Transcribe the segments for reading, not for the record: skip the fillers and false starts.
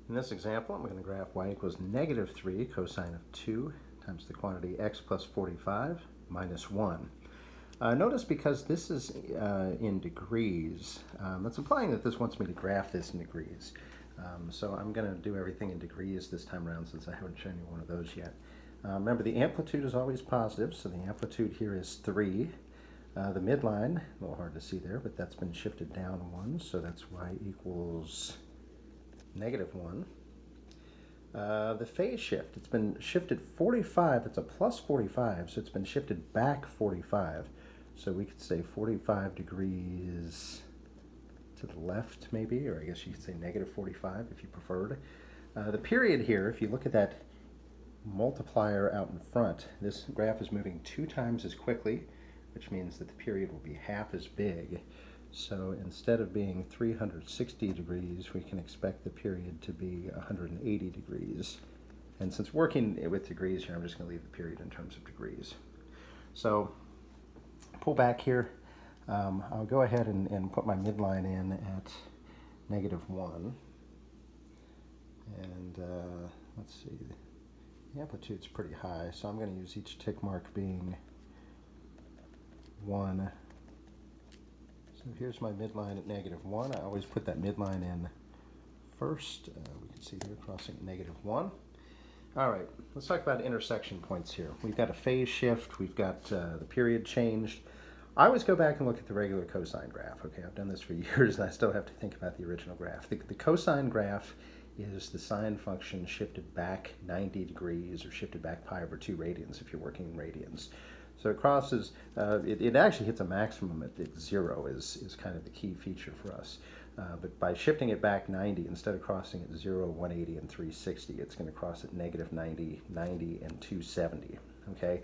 In this example, I'm going to graph y equals negative 3 cosine of 2 times the quantity x plus 45 minus 1. Notice because this is in degrees, that's implying that this wants me to graph this in degrees. So I'm going to do everything in degrees this time around since I haven't shown you one of those yet. Remember, the amplitude is always positive, so the amplitude here is 3. The midline, a little hard to see there, but that's been shifted down 1, so that's y equals negative 1. The phase shift, it's been shifted 45, it's a plus 45, so it's been shifted back 45. So we could say 45 degrees to the left maybe, or I guess you could say negative 45 if you preferred. The period here, if you look at that multiplier out in front, this graph is moving 2 times as quickly, which means that the period will be half as big. So instead of being 360 degrees, we can expect the period to be 180 degrees. And since working with degrees here, I'm just going to leave the period in terms of degrees. So pull back here. I'll go ahead and put my midline in at negative 1. And let's see, the amplitude's pretty high, so I'm going to use each tick mark being 1. So here's my midline at negative 1. I always put that midline in first. We can see here crossing at negative 1. All right, let's talk about intersection points here. We've got a phase shift. We've got the period changed. I always go back and look at the regular cosine graph. Okay, I've done this for years, and I still have to think about the original graph. The cosine graph is the sine function shifted back 90 degrees or shifted back pi over 2 radians if you're working in radians. So it crosses, it actually hits a maximum at 0 is kind of the key feature for us. But by shifting it back 90, instead of crossing at 0, 180, and 360, it's going to cross at negative 90, 90, and 270. Okay?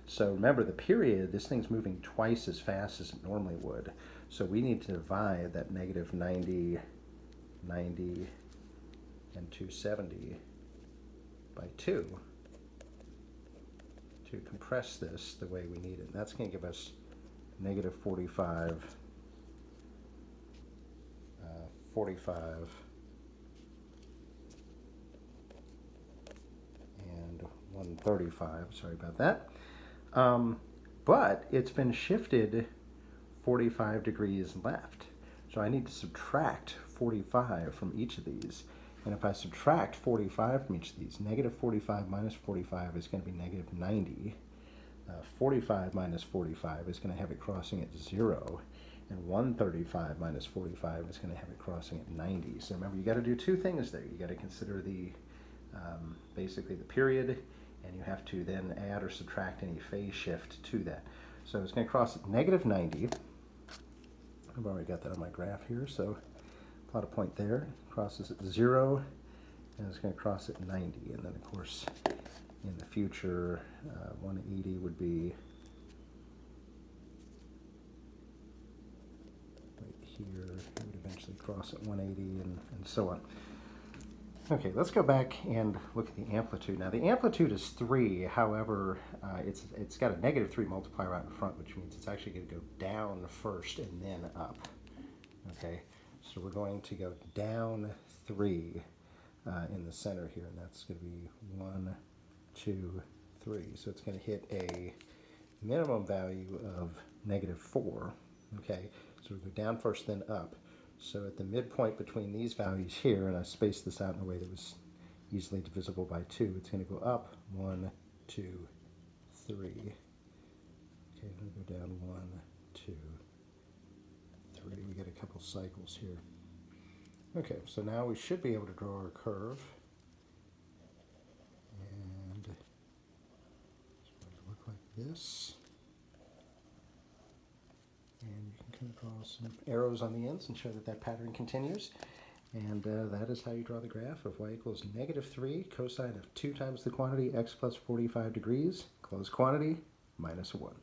So remember, the period, this thing's moving twice as fast as it normally would. So we need to divide that negative 90, 90, and 270 by 2. To compress this the way we need it. And that's going to give us negative 45, 45, and 135. Sorry about that. But it's been shifted 45 degrees left. So I need to subtract 45 from each of these. And if I subtract 45 from each of these, negative 45 minus 45 is going to be negative 90. 45 minus 45 is going to have it crossing at 0. And 135 minus 45 is going to have it crossing at 90. So remember, you got to do 2 things there. You got to consider the basically the period, and you have to then add or subtract any phase shift to that. So it's going to cross at negative 90. I've already got that on my graph here, so plot a point there, crosses at 0, and it's going to cross at 90. And then, of course, in the future, 180 would be right here. It would eventually cross at 180, and so on. Okay, let's go back and look at the amplitude. Now, the amplitude is 3. However, it's got a negative 3 multiplier out in front, which means it's actually going to go down first and then up. Okay. So we're going to go down 3 in the center here, and that's going to be 1, 2, 3. So it's going to hit a minimum value of negative 4. Okay, so we go down first, then up. So at the midpoint between these values here, and I spaced this out in a way that was easily divisible by 2, it's going to go up 1, 2, 3. Okay, I'm going to go down 1, 2, 3. We get a couple cycles here. Okay, so now we should be able to draw our curve. And it's going to look like this. And you can kind of draw some arrows on the ends and show that that pattern continues. And that is how you draw the graph of y equals negative 3 cosine of 2 times the quantity x plus 45 degrees, close quantity, minus 1.